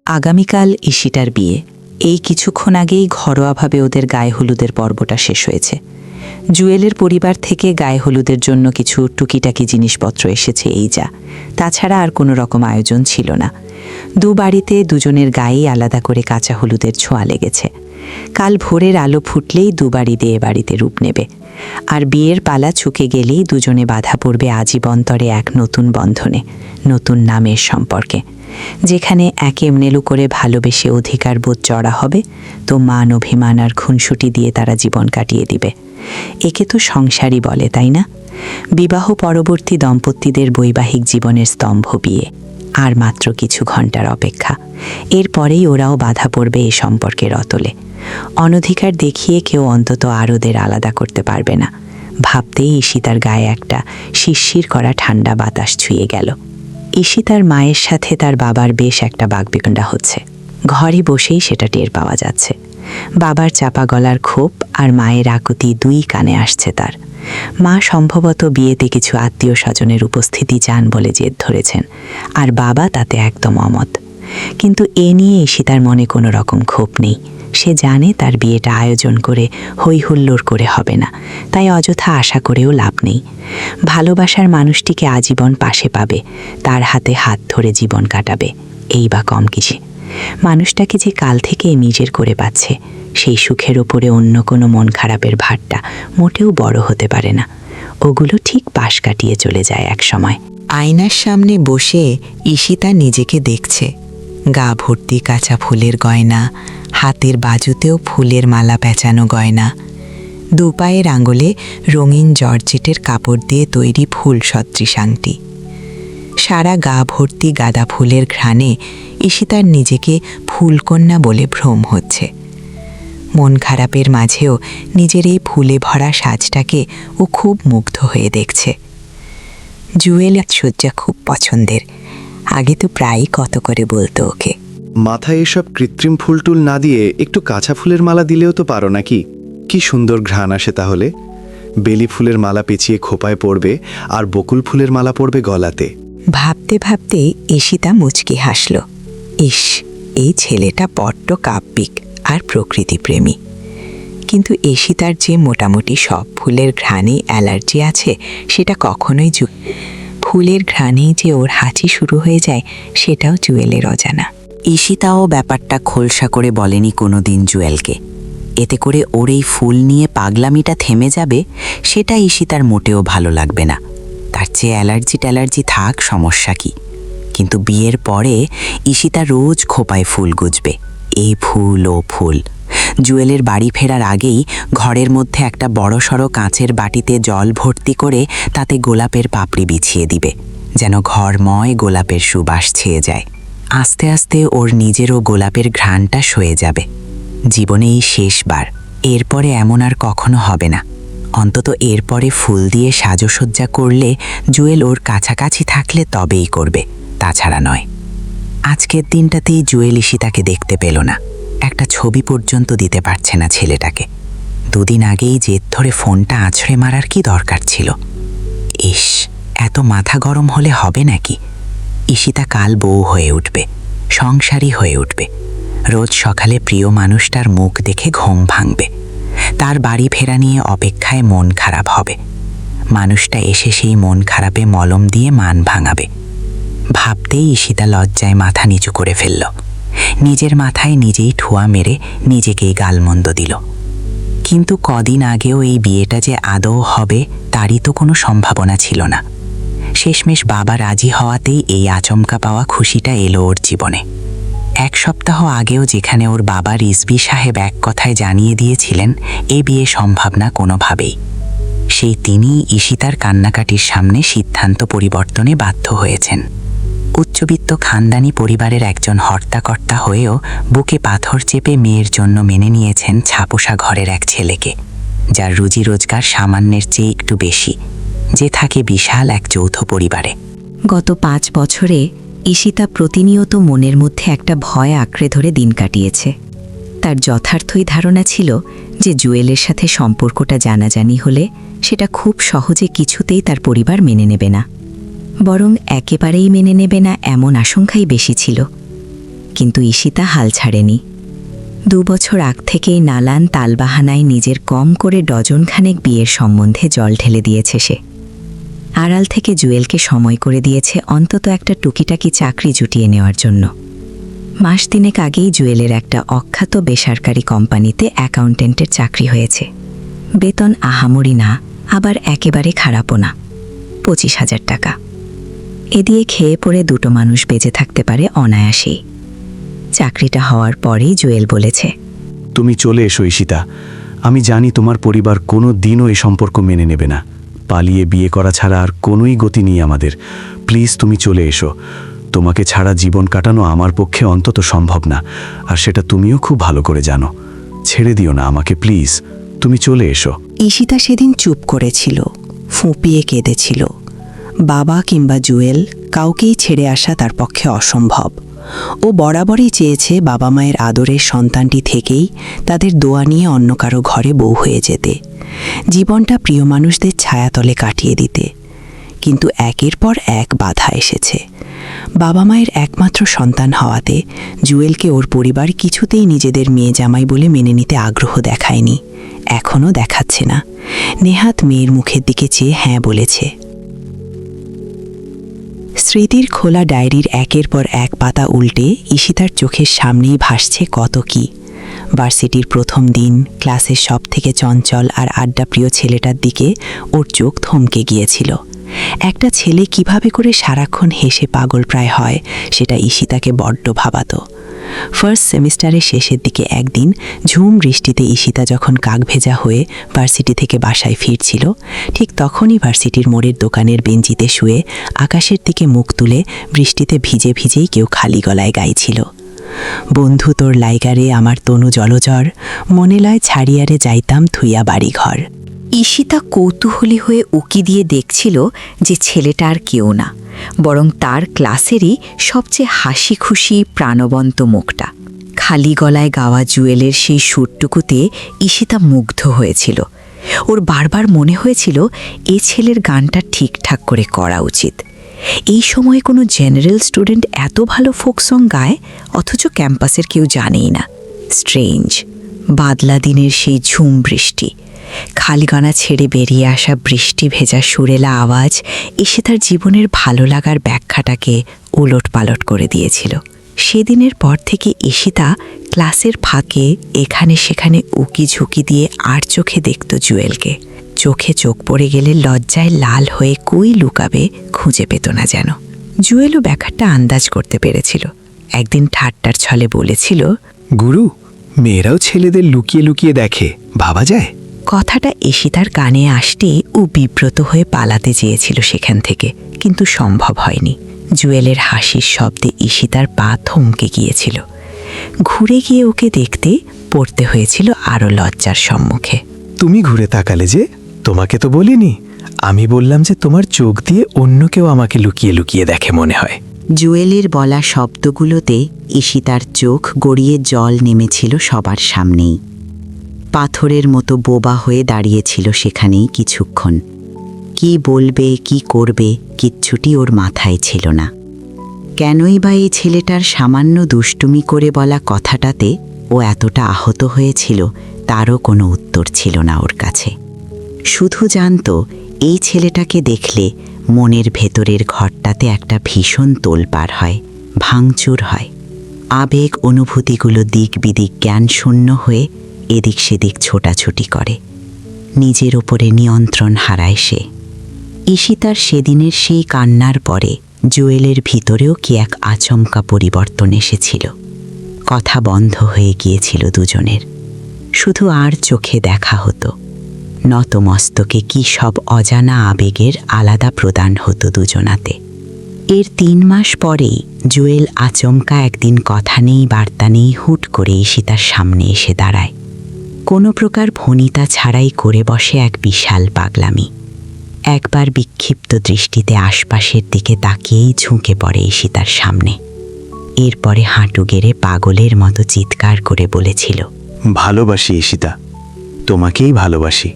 আগামীকাল ঈশিতার বিয়ে। এই কিছুক্ষণ আগেই ঘরোয়াভাবে ওদের গায়ে হলুদের পর্বটা শেষ হয়েছে। জুয়েলের পরিবার থেকে গায়ে হলুদের জন্য কিছু টুকিটাকি জিনিসপত্র এসেছে, এই যা। তাছাড়া আর কোনো রকম আয়োজন ছিল না। দু বাড়িতে দুজনের গায়েই আলাদা করে কাঁচা হলুদের ছোঁয়া লেগেছে। কাল ভোরের আলো ফুটলেই দু বাড়িতে এ বাড়িতে রূপ নেবে। আর বিয়ের পালা ছুকে গেলেই দুজনে বাধা পড়বে আজীবন্তরে এক নতুন বন্ধনে, নতুন নামের সম্পর্কে, যেখানে একে এমনেলু করে ভালোবেসে অধিকার বোধ চড়া হবে, তো মান অভিমান আর খুনসুটি দিয়ে তারা জীবন কাটিয়ে দিবে। একে তো সংসারই বলে, তাই না? বিবাহ পরবর্তী দম্পতিদের বৈবাহিক জীবনের স্তম্ভ বিয়ে। আর মাত্র কিছু ঘন্টার অপেক্ষা, এরপরেই ওরাও বাধা পড়বে এ সম্পর্কের অতলে। অনধিকার দেখিয়ে কেউ অন্তত আর ওদের আলাদা করতে পারবে না। ভাবতেই ঈশিতার গায়ে একটা শিরশির করা ঠান্ডা বাতাস ছুঁয়ে গেল। ঈশিতার মায়ের সাথে তার বাবার বেশ একটা বাকবিতণ্ডা হচ্ছে। ঘরে বসেই সেটা টের পাওয়া যাচ্ছে। বাবার চাপা গলার ক্ষোভ আর মায়ের আকুতি দুই কানে আসছে তার। মা সম্ভবত বিয়েতে কিছু আত্মীয় স্বজনের উপস্থিতি চান বলে জেদ ধরেছেন, আর বাবা তাতে একদম অমত। কিন্তু এ নিয়ে ঈশিতার মনে কোনো রকম ক্ষোভ নেই। সে জানে তার বিয়েটা আয়োজন করে হই হুল্লোড় করে হবে না, তাই অযথা আশা করেও লাভ নেই। ভালোবাসার মানুষটিকে আজীবন পাশে পাবে, তার হাতে হাত ধরে জীবন কাটাবে, এই বা কম কিসে। মানুষটাকে যে কাল থেকে নিজের করে পাচ্ছে, সেই সুখের ওপরে অন্য কোনো মন খারাপের ভারটা মোটেও বড় হতে পারে না। ওগুলো ঠিক পাশ কাটিয়ে চলে যায় এক সময়। আয়নার সামনে বসে ঈশিতা নিজেকে দেখছে। গা ভর্তি কাঁচা ফুলের গয়না, হাতের বাজুতেও ফুলের মালা পেঁচানো গয়না, দুপায়ের আঙুলে রঙিন জর্জেটের কাপড় দিয়ে তৈরি ফুল সদৃশ আংটি। সারা গা ভর্তি গাঁদা ফুলের ঘ্রাণে ঈশিতার নিজেকে ফুলকন্যা বলে ভ্রম হচ্ছে। মন খারাপের মাঝেও নিজের এই ফুলে ভরা সাজটাকে ও খুব মুগ্ধ হয়ে দেখছে। জুয়েল সজ্জা খুব পছন্দের। আগে তো প্রায়ই কত করে বলতো ওকে। মাথায় এসব কৃত্রিম ফুলটুল না দিয়ে একটু কাঁচা ফুলের মালা দিলেও তো পারো নাকি? কি সুন্দর ঘ্রাণ আসে তাহলে। বেলি ফুলের মালা পেঁচিয়ে খোপায় পড়বে, আর বকুল ফুলের মালা পড়বে গলাতে। ভাবতে ভাবতে ঈশিতা মুচকি হাসল। ইস, এই ছেলেটা বড্ড কাব্যিক আর প্রকৃতিপ্রেমী। কিন্তু ঈশিতার যে মোটামুটি সব ফুলের ঘ্রাণে অ্যালার্জি আছে, সেটা কখনোই ফুলের ঘ্রাণেই যে ওর হাঁচি শুরু হয়ে যায়, সেটাও জুয়েলের অজানা। ঈশিতাও ব্যাপারটা খোলসা করে বলেনি কোনো দিন জুয়েলকে। এতে করে ওর এই ফুল নিয়ে পাগলামিটা থেমে যাবে, সেটা ঈশিতার মোটেও ভালো লাগবে না। তার চেয়ে অ্যালার্জি থাক, সমস্যা কি? কিন্তু বিয়ের পরে ঈশিতা রোজ খোপায় ফুল গুজবে, এই ফুল ও ফুল। জুয়েলের বাড়ি ফেরার আগেই ঘরের মধ্যে একটা বড়সড় কাঁচের বাটিতে জল ভর্তি করে তাতে গোলাপের পাপড়ি বিছিয়ে দিবে, যেন ঘরময় গোলাপের সুবাস ছেয়ে যায়। আস্তে আস্তে ওর নিজেরও গোলাপের ঘ্রাণটা সয়ে যাবে। জীবনে এই শেষবার, এরপরে এমন আর কখনো হবে না। অন্তত এরপরে ফুল দিয়ে সাজসজ্জা করলে জুয়েল ওর কাছাকাছি থাকলে তবেই করবে, তাছাড়া নয়। আজকের দিনটাতেই জুয়েল ঈশিতাকে দেখতে পেল না। একটা ছবি পর্যন্ত দিতে পারছে না ছেলেটাকে। দুদিন আগেই জেদ ধরে ফোনটা আছড়ে মারার কি দরকার ছিল? ইস, এত মাথা গরম হলে হবে নাকি? ঈশিতা কাল বউ হয়ে উঠবে, সংসারী হয়ে উঠবে। রোজ সকালে প্রিয় মানুষটার মুখ দেখে ঘুম ভাঙবে। তার বাড়ি ফেরা নিয়ে অপেক্ষায় মন খারাপ হবে। মানুষটা এসে সেই মন খারাপে মলম দিয়ে মান ভাঙাবে। ভাবতেই ঈশিতা লজ্জায় মাথা নিচু করে ফেলল। নিজের মাথায় নিজেই ঠুয়া মেরে নিজেকেই গালমন্দ দিল। কিন্তু কদিন আগেও এই বিয়েটা যে আদৌ হবে, তারই তো কোনো সম্ভাবনা ছিল না। শেষমেশ বাবা রাজি হওয়াতেই এই আচমকা পাওয়া খুশিটা এলো ওর জীবনে। এক সপ্তাহ আগেও যেখানে ওর বাবা রিজভী সাহেব এক কথায় জানিয়ে দিয়েছিলেন এ বিয়ে সম্ভব না কোনোভাবেই, সেই তিনিই ঈশিতার কান্নাকাটির সামনে সিদ্ধান্ত পরিবর্তনে বাধ্য হয়েছেন। উচ্চবিত্ত খানদানি পরিবারের একজন হর্তাকর্তা হয়েও বুকে পাথর চেপে মেয়ের জন্য মেনে নিয়েছেন ছাপোষা ঘরের এক ছেলেকে, যার রুজি রোজগার সামান্যের চেয়ে একটু বেশি, যে থাকে বিশাল এক যৌথ পরিবারে। গত 5 বছরে ঈশিতা প্রতিনিয়ত মনের মধ্যে একটা ভয় আঁকড়ে ধরে দিন কাটিয়েছে। তার যথার্থই ধারণা ছিল যে জুয়েলের সাথে সম্পর্কটা জানাজানি হলে সেটা খুব সহজে কিছুতেই তার পরিবার মেনে নেবে না, বরং একেবারেই মেনে নেবে না এমন আশঙ্কাই বেশি ছিল। কিন্তু ঈশিতা হাল ছাড়েনি। 2 বছর আগ থেকেই নালান তালবাহানায় নিজের কম করে ডজনখানেক বিয়ের সম্বন্ধে জল ঢেলে দিয়েছে সে। আড়াল থেকে জুয়েলকে সময় করে দিয়েছে অন্তত একটা টুকিটাকি চাকরি জুটিয়ে নেওয়ার জন্য। মাস 3 আগেই জুয়েলের একটা অখ্যাত বেসরকারি কোম্পানিতে অ্যাকাউন্টেন্টের চাকরি হয়েছে। বেতন আহামরি না, আবার একেবারে খারাপও না, 25,000 টাকা। এ দিয়ে খেয়ে পড়ে 2 মানুষ বেঁচে থাকতে পারে অনায়াসেই। চাকরিটা হওয়ার পরেই জুয়েল বলেছে, তুমি চলে এসো ঈশিতা। আমি জানি তোমার পরিবার কোনো দিনও এই সম্পর্ক মেনে নেবে না। পালিয়ে বিয়ে করা ছাড়া আর কোনোই গতি নেই আমাদের। প্লিজ তুমি চলে এসো। তোমাকে ছাড়া জীবন কাটানো আমার পক্ষে অন্তত সম্ভব না, আর সেটা তুমিও খুব ভালো করে জানো। ছেড়ে দিও না আমাকে প্লিজ, তুমি চলে এসো। ঈশিতা সেদিন চুপ করেছিল, ফুঁপিয়ে কেঁদেছিল। বাবা কিংবা জুয়েল কাউকেই ছেড়ে আসা তার পক্ষে অসম্ভব। ও বরাবরই চেয়েছে বাবা মায়ের আদরের সন্তানটি থেকেই তাদের দোয়া নিয়ে অন্য কারো ঘরে বউ হয়ে যেতে, জীবনটা প্রিয় মানুষদের ছায়াতলে কাটিয়ে দিতে। কিন্তু একের পর এক বাধা এসেছে। বাবা মায়ের একমাত্র সন্তান হওয়াতে জুয়েলকে ওর পরিবার কিছুতেই নিজেদের মেয়ে জামাই বলে মেনে নিতে আগ্রহ দেখায়নি, এখনও দেখাচ্ছে না। নেহাত মেয়ের মুখের দিকে চেয়ে হ্যাঁ বলেছে। স্মৃতির খোলা ডায়েরির একের পর এক পাতা উল্টে ঈশিতার চোখের সামনেই ভাসছে কত কি। ভার্সিটির প্রথম দিন, ক্লাসের সব থেকে চঞ্চল আর আড্ডাপ্রিয় ছেলেটার দিকে ওর চোখ থমকে গিয়েছিল। একটা ছেলে কিভাবে করে সারাক্ষণ হেসে পাগল প্রায় হয় সেটা ঈশিতাকে বড্ড ভাবাতো। ফার্স্ট সেমিস্টারের শেষের দিকে একদিন ঝুম বৃষ্টিতে ঈশিতা যখন কাকভেজা হয়ে ভার্সিটি থেকে বাসায় ফিরছিল, ঠিক তখনই ভার্সিটির মোড়ের দোকানের বেঞ্চিতে শুয়ে আকাশের দিকে মুখ তুলে বৃষ্টিতে ভিজে ভিজেই কেউ খালি গলায় গাইছিল, বন্ধু তোর লাইগারে আমার তনু জলজর, মনে লয় ছাড়িয়ারে যাইতাম থুইয়া বাড়িঘর। ঈশিতা কৌতূহলী হয়ে উকি দিয়ে দেখছিল যে ছেলেটা আর কেউ না, বরং তার ক্লাসেরই সবচেয়ে হাসি খুশি প্রাণবন্ত মুখটা। খালি গলায় গাওয়া জুয়েলের সেই সুরটুকুতে ঈশিতা মুগ্ধ হয়েছিল। ওর বারবার মনে হয়েছিল এই ছেলের গানটা ঠিকঠাক করে করা উচিত। এই সময়ে কোনো জেনারেল স্টুডেন্ট এত ভালো ফোক সং গায়, অথচ ক্যাম্পাসের কেউ জানেই না। স্ট্রেঞ্জ। বাদলা দিনের সেই ঝুম বৃষ্টি, খালিগানা ছেড়ে বেরিয়ে আসা বৃষ্টি ভেজা সুরেলা আওয়াজ এসে তার জীবনের ভালো লাগার ব্যাখ্যাটাকে উলট পালট করে দিয়েছিল। সেদিনের পর থেকে ঈশিতা ক্লাসের ফাঁকে এখানে সেখানে উকি ঝুঁকি দিয়ে আর চোখে দেখত জুয়েলকে। চোখে চোখ পড়ে গেলে লজ্জায় লাল হয়ে কই লুকাবে খুঁজে পেত না যেন। জুয়েলও ব্যাখ্যাটা আন্দাজ করতে পেরেছিল। একদিন ঠাট্টার ছলে বলেছিল, গুরু, মেয়েরাও ছেলেদের লুকিয়ে লুকিয়ে দেখে, ভাবা যায়? কথাটা ঈশিতার কানে আসতেই ও বিব্রত হয়ে পালাতে চেয়েছিল সেখান থেকে, কিন্তু সম্ভব হয়নি। জুয়েলের হাসির শব্দে ঈশিতার পা থমকে গিয়েছিল। ঘুরে গিয়ে ওকে দেখতে পড়তে হয়েছিল আরও লজ্জার সম্মুখে। তুমি ঘুরে তাকালে যে? তোমাকে তো বলিনি। আমি বললাম যে তোমার চোখ দিয়ে অন্য কেউ আমাকে লুকিয়ে লুকিয়ে দেখে মনে হয়। জুয়েলের বলা শব্দগুলোতে ঈশিতার চোখ গড়িয়ে জল নেমেছিল সবার সামনেই। পাথরের মতো বোবা হয়ে দাঁড়িয়েছিল সেখানেই কিছুক্ষণ। কি বলবে কি করবে কিচ্ছুটি ওর মাথায় ছিল না। কেনই বা এই ছেলেটার সামান্য দুষ্টুমি করে বলা কথাটাতে ও এতটা আহত হয়েছিল তারও কোনো উত্তর ছিল না ওর কাছে। শুধু জানত এই ছেলেটাকে দেখলে মনের ভেতরের ঘরটাতে একটা ভীষণ তোলপাড় হয়, ভাঙচুর হয়। আবেগ অনুভূতিগুলো দিক বিদিক জ্ঞান শূন্য হয়ে এদিক সেদিক ছোটাছুটি করে। নিজের ওপরে নিয়ন্ত্রণ হারায় সে। ঈশিতার সেদিনের সেই কান্নার পরে জুয়েলের ভিতরেও কি এক আচমকা পরিবর্তন এসেছিল। কথা বন্ধ হয়ে গিয়েছিল দুজনের। শুধু আর চোখে দেখা হতো। নতমস্তকে কি সব অজানা আবেগের আলাদা প্রদান হতো দুজনাতে। এর 3 মাস পরেই জুয়েল আচমকা একদিন কথা নেই বার্তা নেই হুট করে ঈশিতার সামনে এসে দাঁড়ায়। কোনো প্রকার ভনিতা ছাড়াই করে বসে এক বিশাল পাগলামি। একবার বিক্ষিপ্ত দৃষ্টিতে আশপাশের দিকে তাকিয়েই ঝুঁকে পড়ে ঈশিতার সামনে। এরপরে হাঁটু গেড়ে পাগলের মতো চিৎকার করে বলেছিল, ভালোবাসি ঈশিতা, তোমাকেই ভালোবাসি।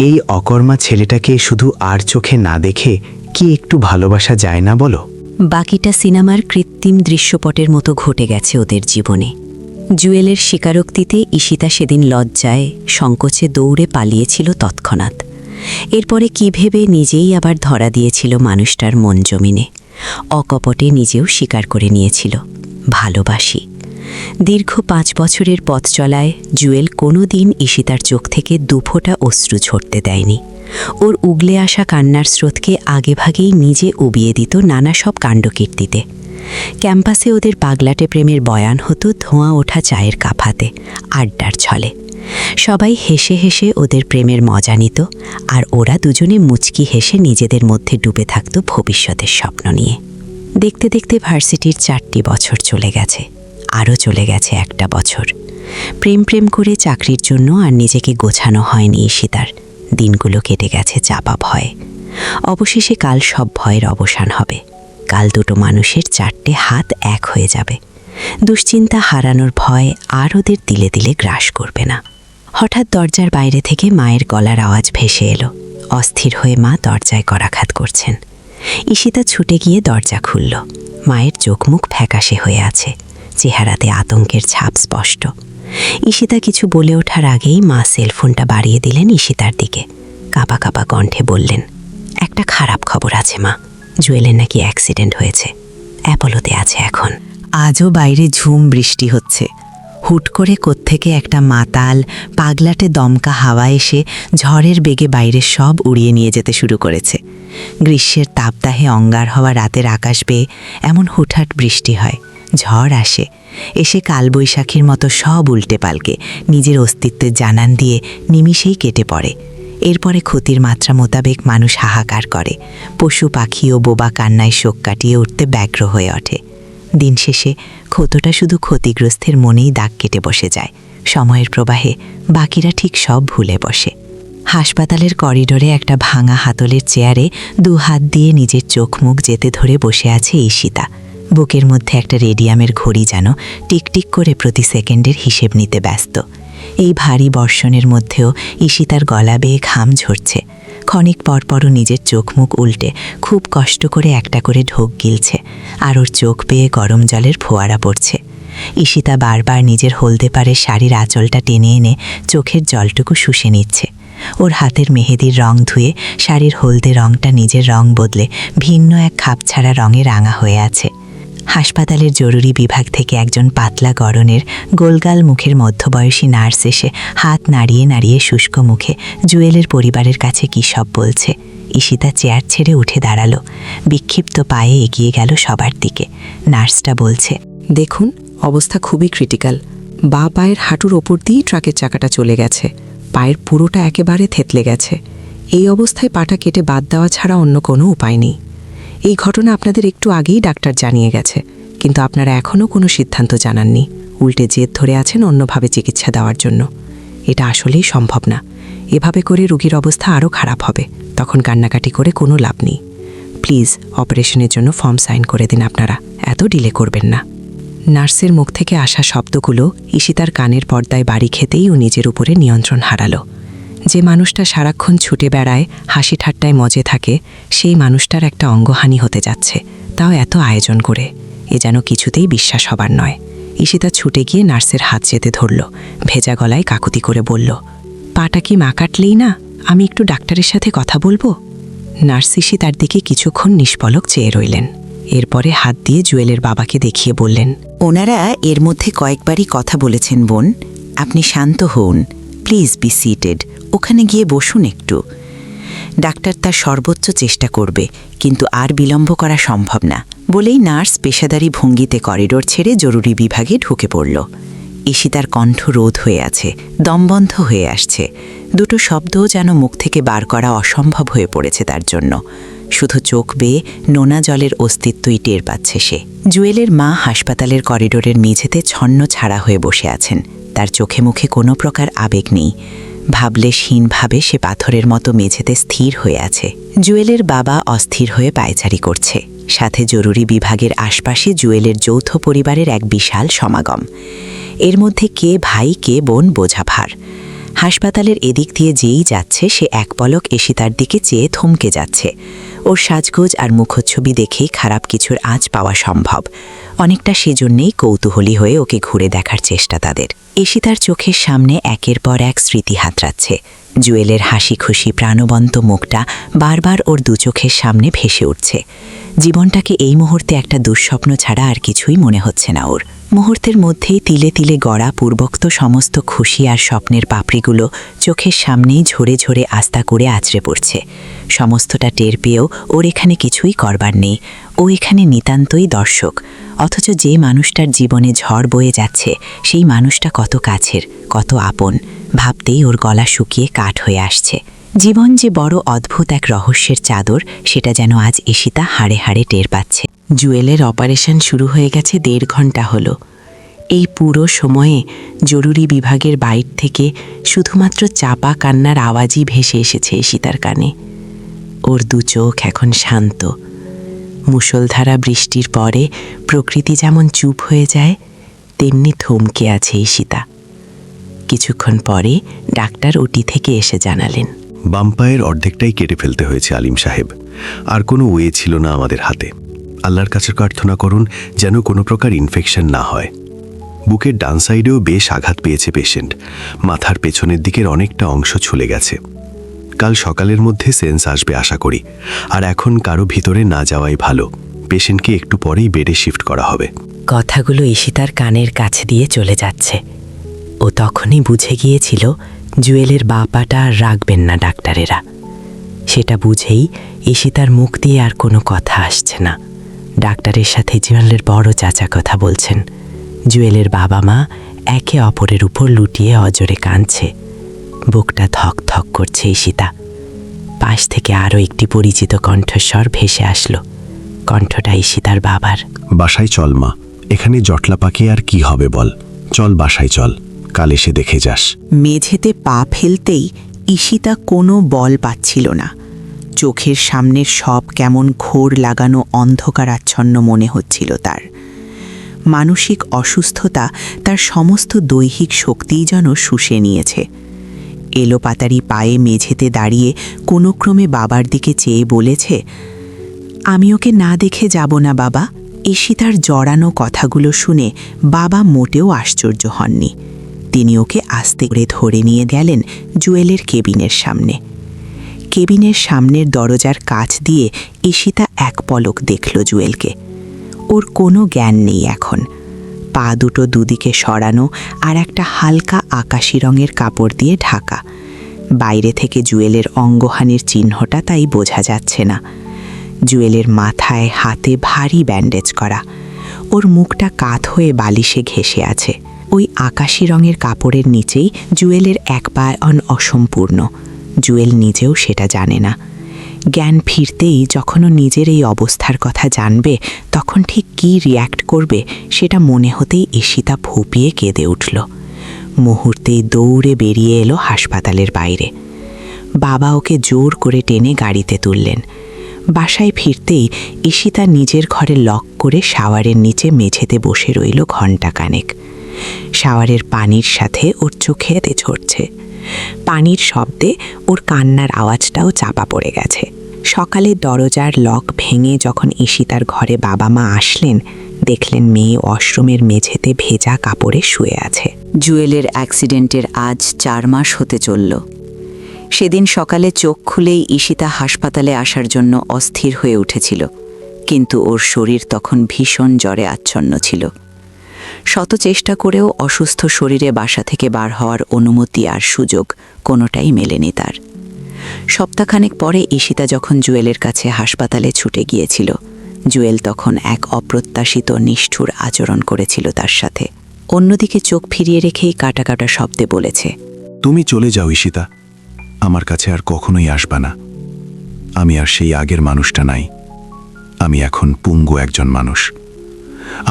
এই অকর্মা ছেলেটাকে শুধু আর চোখে না দেখে কি একটু ভালোবাসা যায় না বলো? বাকিটা সিনেমার কৃত্রিম দৃশ্যপটের মতো ঘটে গেছে ওদের জীবনে। জুয়েলের স্বীকারোক্তিতে ঈশিতা সেদিন লজ্জায় সংকোচে দৌড়ে পালিয়েছিল তৎক্ষণাৎ। এরপরে কি ভেবে নিজেই আবার ধরা দিয়েছিল মানুষটার মন জমিনে। অকপটে নিজেও স্বীকার করে নিয়েছিল, ভালোবাসি। দীর্ঘ 5 বছরের পথ চলায় জুয়েল কোনো দিন ঈশিতার চোখ থেকে দুফোঁটা অশ্রু ঝরতে দেয়নি। ওর উগলে আসা কান্নার স্রোতকে আগেভাগেই নিজে উবিয়ে দিত নানা সব কাণ্ডকীর্তিতে। ক্যাম্পাসে ওদের পাগলাটে প্রেমের বয়ান হতো ধোঁয়া ওঠা চায়ের কাপ হাতে, আড্ডার ছলে। সবাই হেসে হেসে ওদের প্রেমের মজা নিত, আর ওরা দুজনে মুচকি হেসে নিজেদের মধ্যে ডুবে থাকত ভবিষ্যতের স্বপ্ন নিয়ে। দেখতে দেখতে ভার্সিটির 4টি বছর চলে গেছে, আরও চলে গেছে 1টা বছর। প্রেম করে চাকরির জন্য আর নিজেকে গোছানো হয়নি ঈশিতার। দিনগুলো কেটে গেছে চাপা ভয়ে। অবশেষে কাল সব ভয়ের অবসান হবে। কাল দুটো মানুষের 4টে হাত এক হয়ে যাবে। দুশ্চিন্তা হারানোর ভয় আর ওদের দিলে দিলে গ্রাস করবে না। হঠাৎ দরজার বাইরে থেকে মায়ের গলার আওয়াজ ভেসে এলো। অস্থির হয়ে মা দরজায় করাঘাত করছেন। ঈশিতা ছুটে গিয়ে দরজা খুলল। মায়ের চোখ মুখ ফ্যাকাশে হয়ে আছে, চেহারাতে আতঙ্কের ছাপ স্পষ্ট। ঈশিতা কিছু বলে ওঠার আগেই মা সেলফোনটা বাড়িয়ে দিলেন ঈশিতার দিকে। কাঁপা কাঁপা কণ্ঠে বললেন, একটা খারাপ খবর আছে মা, জুয়েলের নাকি অ্যাক্সিডেন্ট হয়েছে, অ্যাপোলোতে আছে এখন। আজও বাইরে ঝুম বৃষ্টি হচ্ছে। হুট করে কোত্থেকে একটা মাতাল পাগলাটে দমকা হাওয়া এসে ঝড়ের বেগে বাইরে সব উড়িয়ে নিয়ে যেতে শুরু করেছে। গ্রীষ্মের তাপদাহে অঙ্গার হওয়া রাতের আকাশ বেয়ে এমন হুটহাট বৃষ্টি হয়, ঝড় আসে, এসে কালবৈশাখীর মতো সব উল্টে পাল্টে নিজের অস্তিত্বের জানান দিয়ে নিমিষেই কেটে পড়ে। এরপরে ক্ষতির মাত্রা মোতাবেক মানুষ হাহাকার করে, পশু পাখি ও বোবা কান্নায় শোক কাটিয়ে উঠতে ব্যগ্র হয়ে ওঠে। দিন শেষে ক্ষতটা শুধু ক্ষতিগ্রস্তের মনেই দাগ কেটে বসে যায়। সময়ের প্রবাহে বাকিরা ঠিক সব ভুলে বসে। হাসপাতালের করিডোরে একটা ভাঙা হাতলের চেয়ারে 2 হাত দিয়ে নিজের চোখ মুখ যেতে ধরে বসে আছে ঈশিতা। বুকের মধ্যে একটা রেডিয়ামের ঘড়ি যেন টিকটিক করে প্রতি সেকেন্ডের হিসেব নিতে ব্যস্ত। এই ভারী বর্ষণের মধ্যেও ঈশিতার গলা বেয়ে ঘাম ঝরছে। ক্ষণিক পরপরও নিজের চোখ মুখ উল্টে খুব কষ্ট করে একটা করে ঢোক গিলছে, আর ওর চোখ বেয়ে গরম জলের ফোয়ারা পড়ছে। ঈশিতা বারবার নিজের হলদে পাড়ের শাড়ির আঁচলটা টেনে এনে চোখের জলটুকু শুষে নিচ্ছে। ওর হাতের মেহেদির রং ধুয়ে শাড়ির হলদে রংটা নিজের রং বদলে ভিন্ন এক খাপছাড়া রঙে রাঙা হয়ে আছে। হাসপাতালের জরুরি বিভাগ থেকে একজন পাতলা গড়নের গোলগাল মুখের মধ্যবয়সী নার্স এসে হাত নাড়িয়ে নাড়িয়ে শুষ্ক মুখে জুয়েলের পরিবারের কাছে কী সব বলছে। ঈশিতা চেয়ার ছেড়ে উঠে দাঁড়ালো, বিক্ষিপ্ত পায়ে এগিয়ে গেল সবার দিকে। নার্সটা বলছে, দেখুন, অবস্থা খুবই ক্রিটিক্যাল। বাঁ পায়ের হাঁটুর ওপর দিয়েই ট্রাকের চাকাটা চলে গেছে, পায়ের পুরোটা একেবারে থেতলে গেছে। এই অবস্থায় পাটা কেটে বাদ দেওয়া ছাড়া অন্য কোনো উপায় নেই। এই ঘটনা আপনাদের একটু আগেই ডাক্তার জানিয়ে গেছে, কিন্তু আপনারা এখনও কোনো সিদ্ধান্ত জানাননি। উল্টে জেদ ধরে আছেন অন্যভাবে চিকিৎসা দেওয়ার জন্য। এটা আসলেই সম্ভব না। এভাবে করে রোগীর অবস্থা আরও খারাপ হবে, তখন কান্নাকাটি করে কোনো লাভ নেই। প্লিজ অপারেশনের জন্য ফর্ম সাইন করে দিন আপনারা, এত ডিলে করবেন না। নার্সের মুখ থেকে আসা শব্দগুলো ঈশিতার কানের পর্দায় বাড়ি খেতেই ও নিজের উপরে নিয়ন্ত্রণ হারালো। যে মানুষটা সারাক্ষণ ছুটে বেড়ায়, হাসি ঠাট্টায় মজে থাকে, সেই মানুষটার একটা অঙ্গহানি হতে যাচ্ছে, তাও এত আয়োজন করে। এ যেন কিছুতেই বিশ্বাস হবার নয়। ঈশিতা ছুটে গিয়ে নার্সের হাত চেতে ধরল, ভেজা গলায় কাকুতি করে বলল, পাটা কি মা কাটলেই না? আমি একটু ডাক্তারের সাথে কথা বলবো? নার্স ঈশিতার দিকে কিছুক্ষণ নিষ্পলক চেয়ে রইলেন। এরপরে হাত দিয়ে জুয়েলের বাবাকে দেখিয়ে বললেন, ওনারা এর মধ্যে কয়েকবারই কথা বলেছেন বোন, আপনি শান্ত হন, প্লিজ বি সিটেড, ওখানে গিয়ে বসুন একটু। ডাক্তার তার সর্বোচ্চ চেষ্টা করবে, কিন্তু আর বিলম্ব করা সম্ভব না বলেই নার্স পেশাদারি ভঙ্গিতে করিডোর ছেড়ে জরুরি বিভাগে ঢুকে পড়ল। ঈশিতার কণ্ঠ রোধ হয়ে আছে, দমবন্ধ হয়ে আসছে। দুটো শব্দও যেন মুখ থেকে বার করা অসম্ভব হয়ে পড়েছে তার জন্য। শুধু চোখ বেয়ে নোনা জলের অস্তিত্বই টের পাচ্ছে সে। জুয়েলের মা হাসপাতালের করিডোরের মেঝেতে ছন্ন ছাড়া হয়ে বসে আছেন। তার চোখে মুখে কোনো প্রকার আবেগ নেই। ভাবলেশহীনভাবে সে পাথরের মতো মেঝেতে স্থির হয়ে আছে। জুয়েলের বাবা অস্থির হয়ে পায়চারি করছে। সাথে জরুরি বিভাগের আশপাশে জুয়েলের যৌথ পরিবারের এক বিশাল সমাগম। এর মধ্যে কে ভাই কে বোন বোঝা ভার। হাসপাতালের এদিক দিয়ে যেই যাচ্ছে সে এক পলক ঈশিতার দিকে চেয়ে থমকে যাচ্ছে। ওর সাজগোজ আর মুখচ্ছবি দেখেই খারাপ কিছুর আঁচ পাওয়া সম্ভব। অনেকটা সেজন্যেই কৌতূহলী হয়ে ওকে ঘুরে দেখার চেষ্টা তাদের। ঈশিতার চোখের সামনে একের পর এক স্মৃতি হাতড়াচ্ছে। জুয়েলের হাসি খুশি প্রাণবন্ত মুখটা বারবার ওর দু চোখের সামনে ভেসে উঠছে। জীবনটাকে এই মুহূর্তে একটা দুঃস্বপ্ন ছাড়া আর কিছুই মনে হচ্ছে না ওর। মুহূর্তের মধ্যেই তিলে তিলে গড়া পূর্বোক্ত সমস্ত খুশি আর স্বপ্নের পাপড়িগুলো চোখের সামনেই ঝরে ঝরে আস্তা করে আছড়ে পড়ছে। সমস্তটা টের পেয়েও ওর এখানে কিছুই করবার নেই। ও এখানে নিতান্তই দর্শক। অথচ যে মানুষটার জীবনে ঝড় বয়ে যাচ্ছে সেই মানুষটা কত কাছের, কত আপন, ভাবতেই ওর গলা শুকিয়ে কাঠ হয়ে আসছে। জীবন যে বড় অদ্ভুত এক রহস্যের চাদর, সেটা যেন আজ ঈশিতা হাড়ে হাড়ে টের পাচ্ছে। জুয়েলের অপারেশন শুরু হয়ে গেছে 1.5 ঘন্টা হলো। এই পুরো সময়ে জরুরি বিভাগের বাইর থেকে শুধুমাত্র চাপা কান্নার আওয়াজই ভেসে এসেছে ঈশিতার কানে। ওর দু চোখ এখন শান্ত। মুষলধারা বৃষ্টির পরে প্রকৃতি যেমন চুপ হয়ে যায়, তেমনি থমকে আছে ঈশিতা। কিছুক্ষণ পরে ডাক্তার ওটি থেকে এসে জানালেন, বাম পায়ের অর্ধেকটাই কেটে ফেলতে হয়েছে আলিম সাহেব। আর কোনো ওয়ে ছিল না আমাদের হাতে। আল্লাহর কাছে প্রার্থনা করুন যেন কোনো প্রকার ইনফেকশন না হয়। বুকের ডান সাইডেও বেশ আঘাত পেয়েছে পেশেন্ট। মাথার পেছনের দিকের অনেকটা অংশ ছুলে গেছে। কাল সকালের মধ্যে সেন্স আসবে আশা করি। আর এখন কারো ভিতরে না যাওয়াই ভালো। পেশেন্টকে একটু পরেই বেডে শিফট করা হবে। কথাগুলো ঈশিতার কানের কাছে দিয়ে চলে যাচ্ছে। ও তখনই বুঝে গিয়েছিল জুয়েলের বাপাটা আর রাখবেন না ডাক্তারেরা। সেটা বুঝেই ঈশিতার মুখ দিয়ে আর কোনো কথা আসছে না। ডাক্তারের সাথে জুয়েলের বড় চাচা কথা বলছেন। জুয়েলের বাবা মা একে অপরের উপর লুটিয়ে অজরে কাঁদছে। বুকটা ধক ধক করছে ঈশিতা। পাশ থেকে আরও একটি পরিচিত কণ্ঠস্বর ভেসে আসলো। কণ্ঠটা ঈশিতার বাবার। বাসায় চল মা, এখানে জটলা পাকে আর কি হবে বল। চল বাসায় চল, কাল এসে দেখে যাস। মেঝেতে পা ফেলতেই ঈশিতা কোনো বল পাচ্ছিল না। চোখের সামনের সব কেমন ঘোর লাগানো অন্ধকারাচ্ছন্ন মনে হচ্ছিল তার। মানসিক অসুস্থতা তার সমস্ত দৈহিক শক্তিই যেন শুষে নিয়েছে। এলোপাতারি পায়ে মেঝেতে দাঁড়িয়ে কোনো ক্রমে বাবার দিকে চেয়ে বলেছে, আমি ওকে না দেখে যাব না বাবা। ঈশিতার জড়ানো কথাগুলো শুনে বাবা মোটেও আশ্চর্য হননি। তিনি ওকে আস্তে করে ধরে নিয়ে গেলেন জুয়েলের কেবিনের সামনে। কেবিনের সামনের দরজার কাছ দিয়ে ঈশিতা এক পলক দেখল জুয়েলকে। ওর কোনো জ্ঞান নেই এখন। পা দুটো দুদিকে সরানো আর একটা হালকা আকাশি রঙের কাপড় দিয়ে ঢাকা। বাইরে থেকে জুয়েলের অঙ্গহানির চিহ্নটা তাই বোঝা যাচ্ছে না। জুয়েলের মাথায় হাতে ভারী ব্যান্ডেজ করা। ওর মুখটা কাত হয়ে বালিশে ঘেঁষে আছে। ওই আকাশি রঙের কাপড়ের নিচেই জুয়েলের এক পায়ন অসম্পূর্ণ। জুয়েল নিজেও সেটা জানে না। জ্ঞান ফিরতেই যখন ও নিজের এই অবস্থার কথা জানবে, তখন ঠিক কী রিয়্যাক্ট করবে সেটা মনে হতেই ঈশিতা ফুঁপিয়ে কেঁদে উঠল। মুহূর্তেই দৌড়ে বেরিয়ে এলো হাসপাতালের বাইরে। বাবা ওকে জোর করে টেনে গাড়িতে তুললেন। বাসায় ফিরতেই ঈশিতা নিজের ঘরে লক করে শাওয়ারের নিচে মেঝেতে বসে রইল ঘণ্টাখানেক। শাওয়ারের পানির সাথে ওর চোখেতে ঝরছে। পানির শব্দে ওর কান্নার আওয়াজটাও চাপা পড়ে গেছে। সকালে দরজার লক ভেঙে যখন ঈশিতার ঘরে বাবা মা আসলেন, দেখলেন মেয়ে ওয়াশরুমের মেঝেতে ভেজা কাপড়ে শুয়ে আছে। জুয়েলের অ্যাক্সিডেন্টের আজ 4 মাস হতে চলল। সেদিন সকালে চোখ খুলেই ঈশিতা হাসপাতালে আসার জন্য অস্থির হয়ে উঠেছিল, কিন্তু ওর শরীর তখন ভীষণ জ্বরে আচ্ছন্ন ছিল। শত চেষ্টা করেও অসুস্থ শরীরে বাসা থেকে বার হওয়ার অনুমতি আর সুযোগ কোনোটাই মেলেনি তার। সপ্তাহখানেক পরে ঈশিতা যখন জুয়েলের কাছে হাসপাতালে ছুটে গিয়েছিল, জুয়েল তখন এক অপ্রত্যাশিত নিষ্ঠুর আচরণ করেছিল তার সাথে। অন্যদিকে চোখ ফিরিয়ে রেখেই কাটা কাটা শব্দে বলেছে, তুমি চলে যাও ঈশিতা, আমার কাছে আর কখনোই আসবা না। আমি আর সেই আগের মানুষটা নাই। আমি এখন পুঙ্গু একজন মানুষ।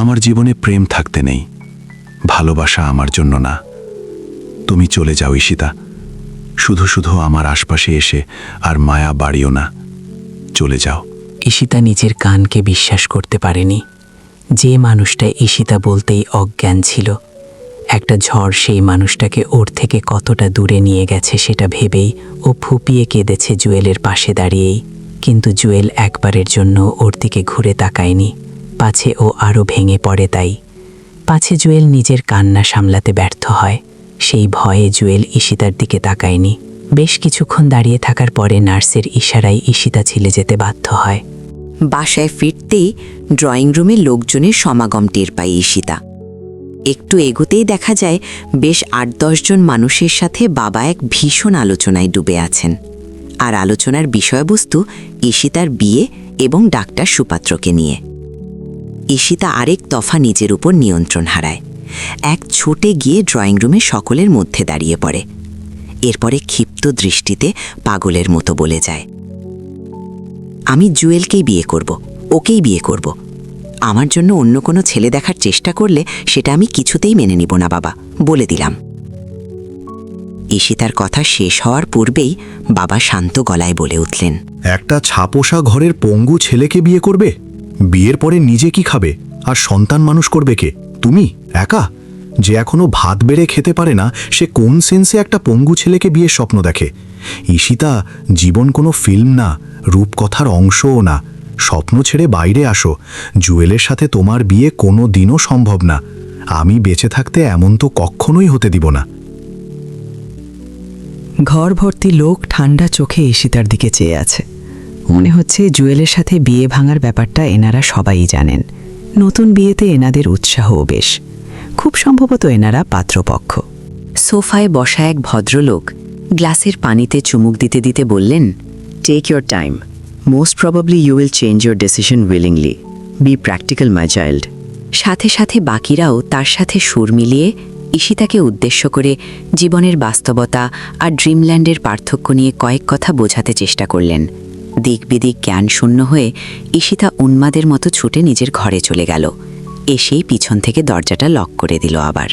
আমার জীবনে প্রেম থাকতে নেই, ভালোবাসা আমার জন্য না। তুমি চলে যাও ঈশিতা, শুধু শুধু আমার আশপাশে এসে আর মায়া বাড়িও না। চলে যাও। ঈশিতা নিজের কানকে বিশ্বাস করতে পারেনি। যে মানুষটা ঈশিতা বলতেই অজ্ঞান ছিল, একটা ঝড় সেই মানুষটাকে ওর থেকে কতটা দূরে নিয়ে গেছে সেটা ভেবেই ও ফুপিয়ে কেঁদেছে জুয়েলের পাশে দাঁড়িয়েই। কিন্তু জুয়েল একবারের জন্য ওর দিকে ঘুরে তাকায়নি, পাছে ও আরও ভেঙে পড়ে তাই। পাছে জুয়েল নিজের কান্না সামলাতে ব্যর্থ হয়, সেই ভয়ে জুয়েল ঈশিতার দিকে তাকায়নি। বেশ কিছুক্ষণ দাঁড়িয়ে থাকার পরে নার্সের ইশারায় ঈশিতা ছিলে যেতে বাধ্য হয়। বাসায় ফিরতেই ড্রয়িং রুমে লোকজনের সমাগম টের পায় ঈশিতা। একটু এগোতেই দেখা যায় বেশ ৮-১০ জন মানুষের সাথে বাবা এক ভীষণ আলোচনায় ডুবে আছেন। আর আলোচনার বিষয়বস্তু ঈশিতার বিয়ে এবং ডাক্তার সুপাত্রকে নিয়ে। ঈশিতা আরেক দফা নিজের উপর নিয়ন্ত্রণ হারায়, এক ছুটে গিয়ে ড্রয়িং রুমে সকলের মধ্যে দাঁড়িয়ে পড়ে। এরপরে ক্ষিপ্ত দৃষ্টিতে পাগলের মতো বলে যায়, আমি জুয়েলকেই বিয়ে করব, ওকেই বিয়ে করব। আমার জন্য অন্য কোনো ছেলে দেখার চেষ্টা করলে সেটা আমি কিছুতেই মেনে নিব না বাবা, বলে দিলাম। ঈশিতার কথা শেষ হওয়ার পূর্বেই বাবা শান্ত গলায় বলে উঠলেন, একটা ছাপোষা ঘরের পঙ্গু ছেলেকে বিয়ে করবে? বিয়ের পরে নিজে কি খাবে আর সন্তান মানুষ করবে কে? তুমি একা? যে এখনো ভাত বেড়ে খেতে পারে না, সে কোন সেন্সে একটা পঙ্গু ছেলেকে বিয়ের স্বপ্ন দেখে? ঈশিতা, জীবন কোনো ফিল্ম না, রূপকথার অংশও না। স্বপ্ন ছেড়ে বাইরে আসো। জুয়েলের সাথে তোমার বিয়ে কোনো দিনও সম্ভব না। আমি বেঁচে থাকতে এমন তো কখনোই হতে দিব না। ঘর ভর্তি লোক ঠান্ডা চোখে ঈশিতার দিকে চেয়ে আছে। মনে হচ্ছে জুয়েলের সাথে বিয়ে ভাঙার ব্যাপারটা এনারা সবাই জানেন। নতুন বিয়েতে এনাদের উৎসাহও বেশ। খুব সম্ভবত এনারা পাত্রপক্ষ। সোফায় বসা এক ভদ্রলোক গ্লাসের পানিতে চুমুক দিতে দিতে বললেন, Take your time. Most probably you will change your decision willingly. Be practical, my child. সাথে সাথে বাকিরাও তার সাথে সুর মিলিয়ে ঈশিতাকে উদ্দেশ্য করে জীবনের বাস্তবতা আর ড্রিমল্যান্ডের পার্থক্য নিয়ে কয়েক কথা বোঝাতে চেষ্টা করলেন। দিক বিদিক জ্ঞান শূন্য হয়ে ঈশিতা উন্মাদের মতো ছুটে নিজের ঘরে চলে গেল। এসেই পিছন থেকে দরজাটা লক করে দিল আবার।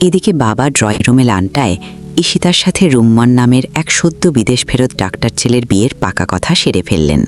এদিকে বাবা ড্রয়িং রুমে লানটায় ঈশিতার সাথে রুম্মন নামের এক সদ্য বিদেশ ফেরত ডাক্তার ছেলের বিয়ের পাকা কথা সেরে ফেললেন।